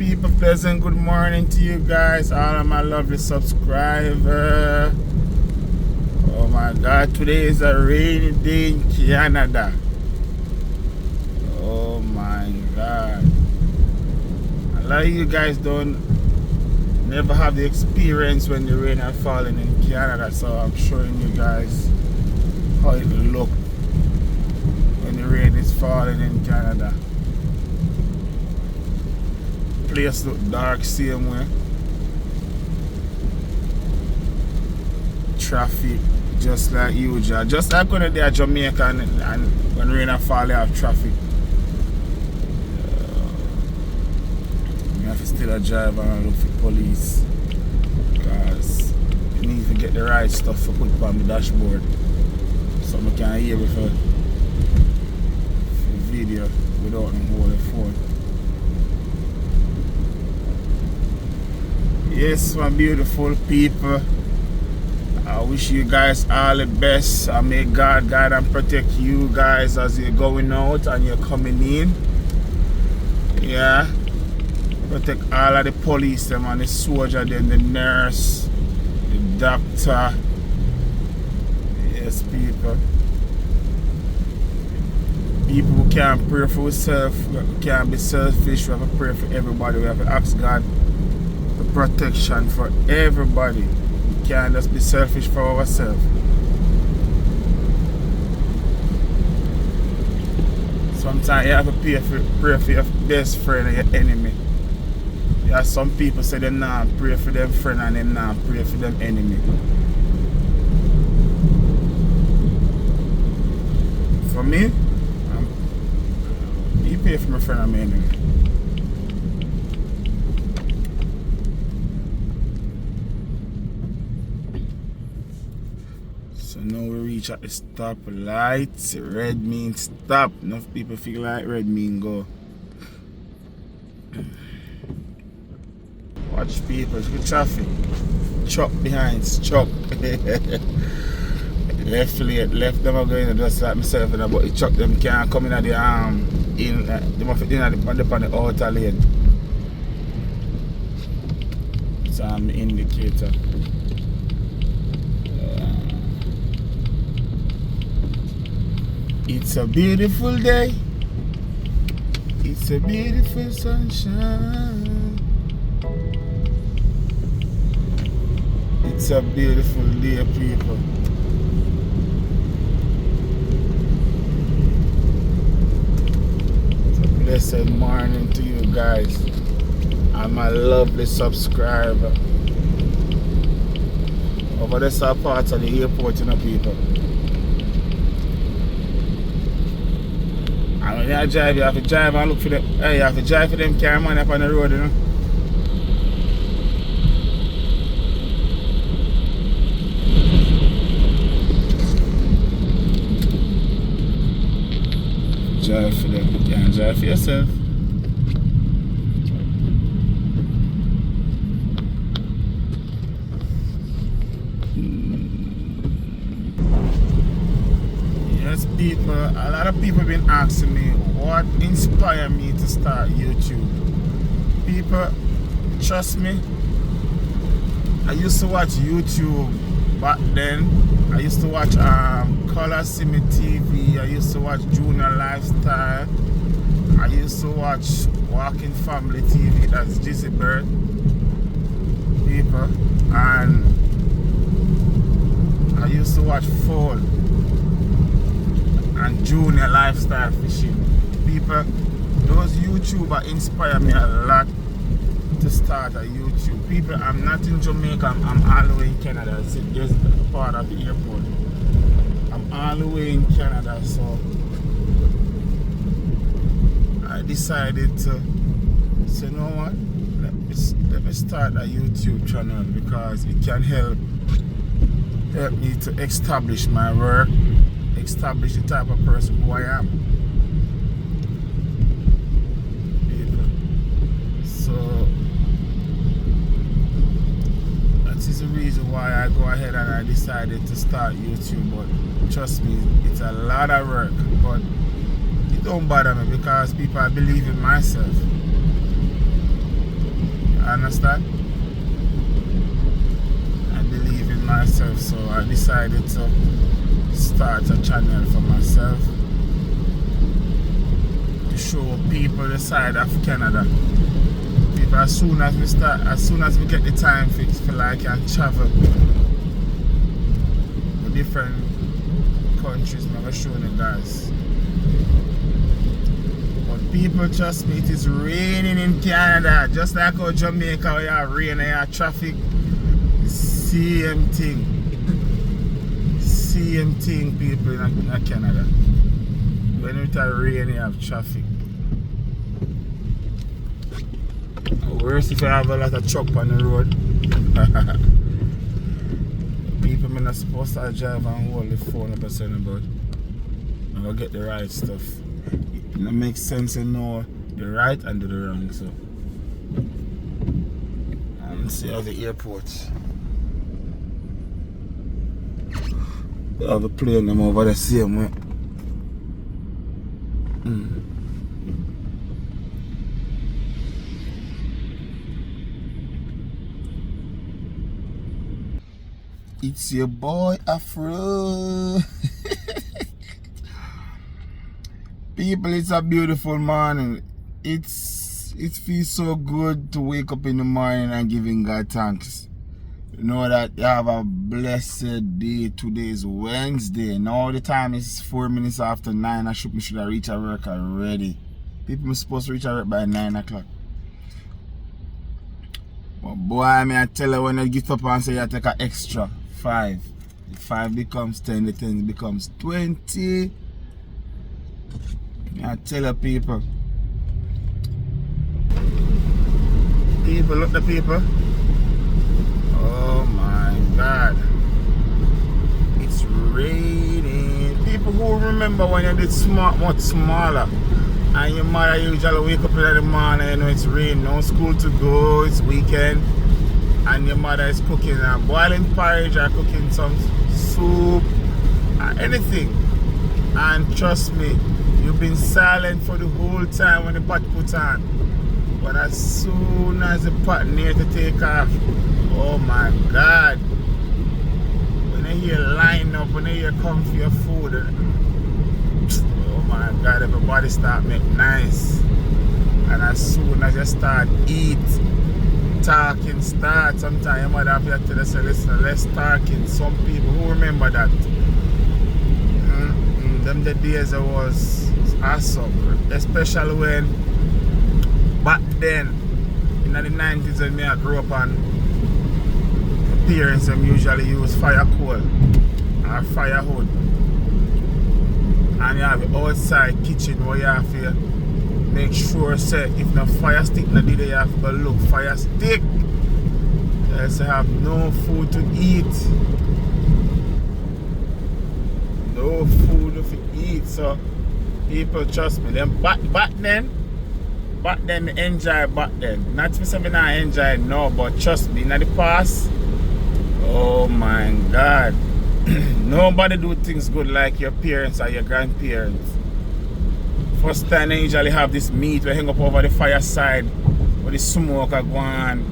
people, pleasant good morning to you guys, all of my lovely subscribers. Oh my God, today is a rainy day in Canada. Oh my God. A lot of you guys never have the experience when the rain are falling in Canada, so I'm showing you guys how it look when the rain is falling in Canada. Place look dark same way. Traffic just like usual. Just like when they're Jamaica and when rain fall they have traffic. You have to still drive and look for police because you need to get the right stuff to put on the dashboard so I can hear with a video without them holding the phone. Yes, my beautiful people, I wish you guys all the best. I may God guide and protect you guys as you're going out and you're coming in. Yeah, protect all of the police them and the soldier them, the nurse, the doctor. Yes, people. People who can't pray for themselves, we can't be selfish, we have to pray for everybody. We have to ask God protection for everybody. We can't just be selfish for ourselves. Sometimes you have to pray for your best friend and your enemy. Yeah, some people say they not pray for them friend and they not pray for them enemy. For me, you pray for my friend and my enemy. So now we reach at the stop lights. Red means stop. Enough people feel like red mean go. Watch people, good traffic. Chop behind, chop. Left them are going just like myself, but the truck them can't come in at the they must in on the outer lane. So I'm the indicator. It's a beautiful day. It's a beautiful sunshine. It's a beautiful day, people. It's a blessed morning to you guys. I'm a lovely subscriber. Over this part of the airport, you know, people. And when you drive, you have to drive and look for them. Hey, you have to drive for them cameraman up on the road, you know. Drive for them. You can't drive for yourself. Yes, people, a lot of people have been asking me what inspired me to start YouTube. People, trust me, I used to watch YouTube back then. I used to watch Color Simi TV, I used to watch Junior Lifestyle, I used to watch Walking Family TV, that's Jizzy Bird, people, and I used to watch Fall and Junior Lifestyle Fishing. People, those YouTubers inspire me a lot to start a YouTube. People, I'm not in Jamaica, I'm all the way in Canada. It's just a part of the airport. I'm all the way in Canada, so I decided to say, you know what, let me start a YouTube channel because it can help me to establish my work, establish the type of person who I am. So that is the reason why I go ahead and I decided to start YouTube. But trust me, it's a lot of work, but it don't bother me because people, I believe in myself. understand? I believe in myself, so I decided to start a channel for myself to show people the side of Canada. People, as soon as we get the time fixed, feel like I can travel to different countries. I'm gonna show you guys. But people, trust me, it is raining in Canada, just like how Jamaica where you have rain and you have traffic. Same thing. Same thing, people in Canada. When it rain, you have traffic. Worse if you have a lot of truck on the road. People are not supposed to drive and hold the phone up about. I'm gonna get the right stuff. It makes sense to know the right and do the wrong. So, and see how the airport. They have a plane them over the same way. It's your boy Afro. People, it's a beautiful morning. It feels so good to wake up in the morning and giving God thanks. You know that you have a blessed day. Today is Wednesday. Now the time is 4 minutes after 9. I should have reached at work already. People are supposed to reach at work by 9 o'clock. But boy, I tell you, when you get up and say you take an extra 5. The 5 becomes 10, the 10 becomes 20. I tell you, people. People, look the people. Oh my God. It's raining. People who remember when you did much smaller. And your mother usually wake up in the morning, you know it's rain, no school to go, it's weekend. And your mother is cooking a boiling porridge or cooking some soup or anything. And trust me, you've been silent for the whole time when the pot put on. But as soon as the pot near to take off, oh my God. When I hear line up, when I hear come for your food, oh my God, everybody start make nice. And as soon as you start eat, talking start, sometimes your mother have to tell us, listen, let's talking. Some people who remember that. Them the days it was awesome. Especially when back then, in the 90s when I grew up, and my parents them usually use fire coal or firewood. And you have the outside kitchen where you have to make sure say if no fire stick no did, you have to go look fire stick. Else you have no food to eat. No food to eat. So people, trust me, them back then me enjoy back then. Not to say me not enjoy now, but trust me, in the past, oh my God. Nobody do things good like your parents or your grandparents. First time they usually have this meat we hang up over the fireside where the smoke are going,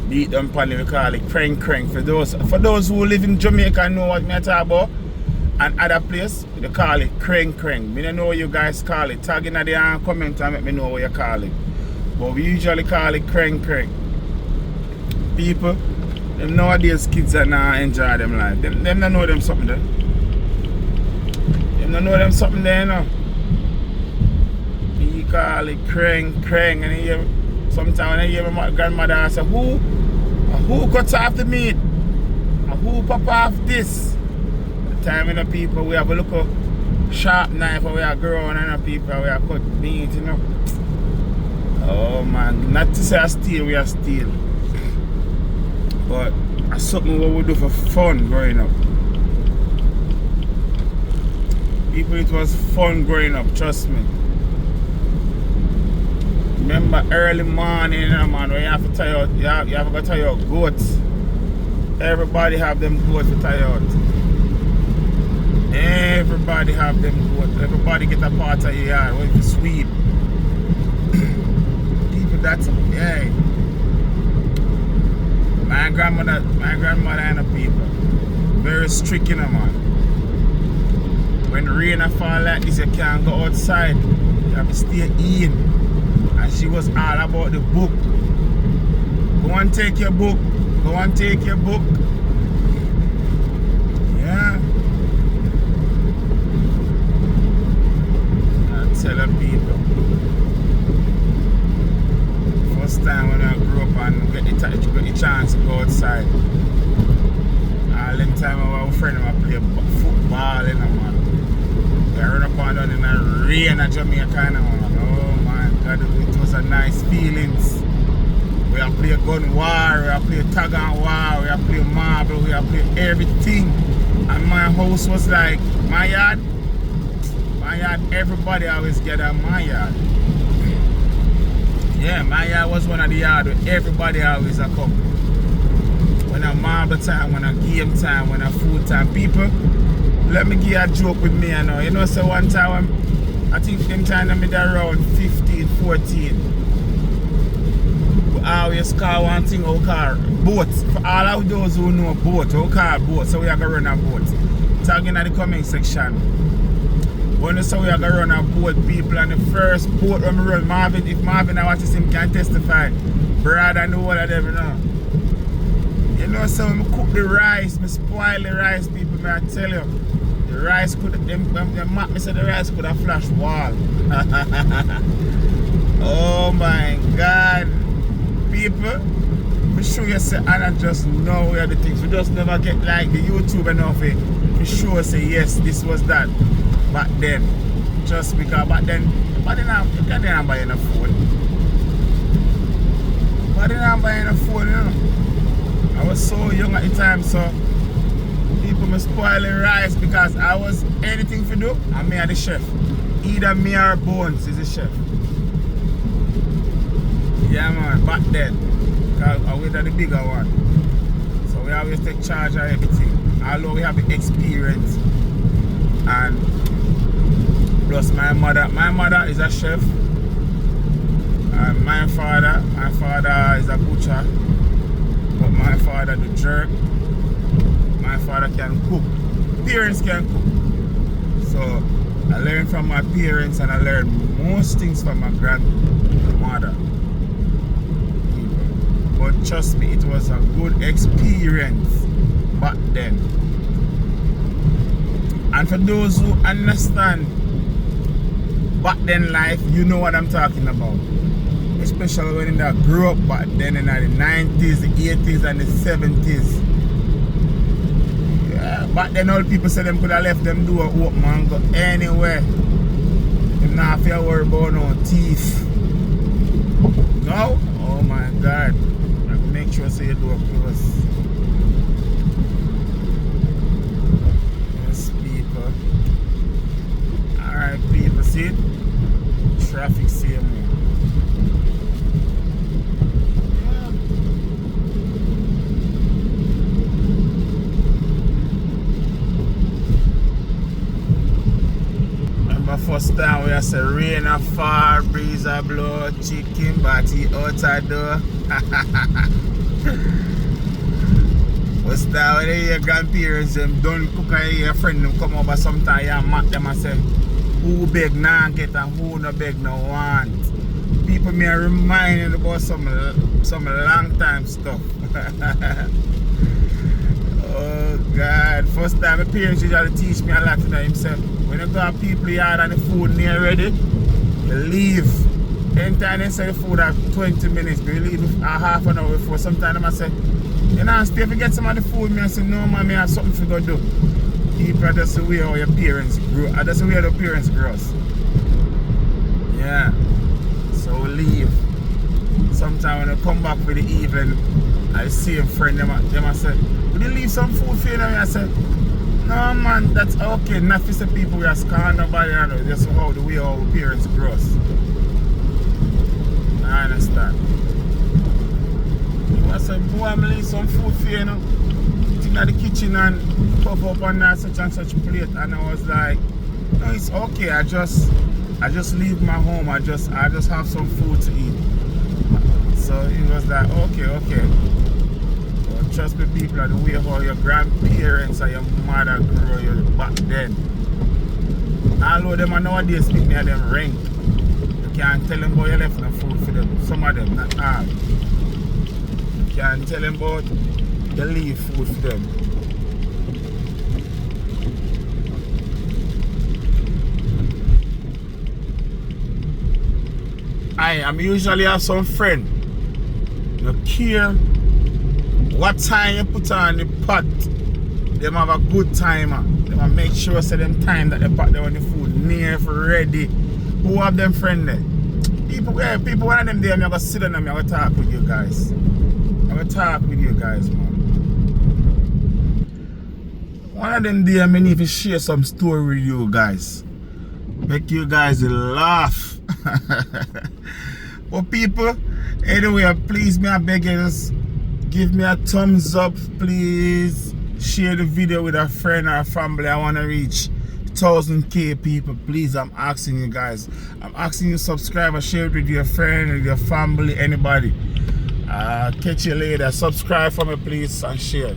beat them pan, we call it crank. For those who live in Jamaica and know what me talk about, and other place, they call it crank. Me don't know what you guys call it. Tag in the comment and let me know what you call it. But we usually call it crank. People, them nowadays kids are not enjoy them life. Them don't know them something there. Them don't know them something there, you know. You call it crank, and you hear, sometimes when I hear my grandmother say, who cuts off the meat? Who pop off this? The time in the people, we have a look of sharp knife where we are growing and the people we are cut meat, you know. Oh man, not to say I steal, we are steal. But that's something what we do for fun growing up. People, it was fun growing up, trust me. Remember early morning, you know, man, when you have to tie out, you have to go tie out goats. Everybody have them goats to tie out. Everybody have them goats. Everybody get a part of your yard when you sweep. People, that's, yeah. My grandmother and the people. Very strict, you know, man. When rain fall like this, you can't go outside. You have to stay in. And she was all about the book. Go and take your book. Go and take your book. Yeah. I tell the people. First time when I grew up and get the chance to go outside. All them time I was a friend I play football in the man. We run up and down in the rain at Jamaica kind of man. Oh my God, it was a nice feelings. We have play gun war, we have play tag and war, we have play marble, we have play everything. And my house was like my yard. My yard, everybody always get at my yard. Yeah, my yard was one of the yard where everybody always a come. When a marble time, when a game time, when a food time, people, let me give you a joke with me, you know. You know, so one time, I think them time I'm around 15, 14. We always call one thing our car, boat. For all of those who know boat, our car boat, so we are going to run a boat. Tag in the comment section. When you say we are going to run a boat, people, and the first boat when we run, Marvin, if Marvin I watch this, him can testify. Brad and the whole of them, you know. You know, so when I cook the rice, I spoil the rice, people, may I tell you. The rice could, them map me say the rice could have flash wall. Oh my God. People, I'm sure you say, and I just know where the things. We just never get like the YouTube enough. For sure say, yes, this was that. Back then. Just because back then I'm buying a phone. But then I'm buying a phone, you know. I was so young at the time, so people me spoiling rice because I was anything to do, and me are the chef. Either me or Bones is the chef. Yeah man, back then. Because I was the bigger one. So we always take charge of everything. Although we have the experience. And plus my mother is a chef. And my father is a butcher. But my father do jerk. My father can cook. Parents can cook. So I learned from my parents and I learned most things from my grandmother. But trust me, it was a good experience back then. And for those who understand back then life, you know what I'm talking about. Especially when I grew up back then in the 90s, the 80s and the 70s. Yeah, back then all people said them could have left them door open and go anywhere. You not have to worry about no thief. No? Oh my God. Make sure say your door closed. Yes, people. Alright, people, see it? Traffic same way. Remember first time we say rain a fall, breeze a blow, chicken body out a door. What's that when your grandparents them done cook and your friend them come over sometime and mock them and say who beg now get and who no beg no want. People may remind you about some long time stuff. Oh God. First time my parents usually teach me a lot to know himself. When you go to people yard and the food near ready, you leave. Anytime they say the food at 20 minutes, we leave a half an hour before. Sometimes I say, you know, stay if you get some of the food, I say, no man, I have something to go do. People, that's the way how your parents grew. That's the way the parents grow us. Yeah. So we leave. Sometimes when I come back for the evening, I see a friend, them I say, would you leave some food for you? I say, no man, that's okay. Not for the people we are scarring nobody, you know. That's how the way our parents grow us. I understand. I said, boy, I'm leave some food for you, you know. Sitting at the kitchen and puff up on that such and such plate, and I was like, no, it's okay. I just leave my home. I just have some food to eat. So he was like, okay. Trust me, people, are the way how your grandparents and your mother grew you back then. Although them are nowadays speak me of them rank. You can't tell them about you left no food for them. Some of them, not all. You can't tell them about you leave food for them. I'm usually have some friend. You care what time you put on the pot. Them have a good timer. Them make sure say them time that they put them on the food near for ready. Who have them friend there? People, one of them there, I'm gonna sit down and I'm gonna talk with you guys. I'm gonna talk with you guys, man. One of them there, I need to share some story with you guys. Make you guys laugh. But people, anyway, please, me I beg you, just give me a thumbs up, please. Share the video with a friend or a family. I want to reach 1,000k people. Please, I'm asking you guys. I'm asking you subscribe and share it with your friend, with your family, anybody. Catch you later. Subscribe for me, please, and share.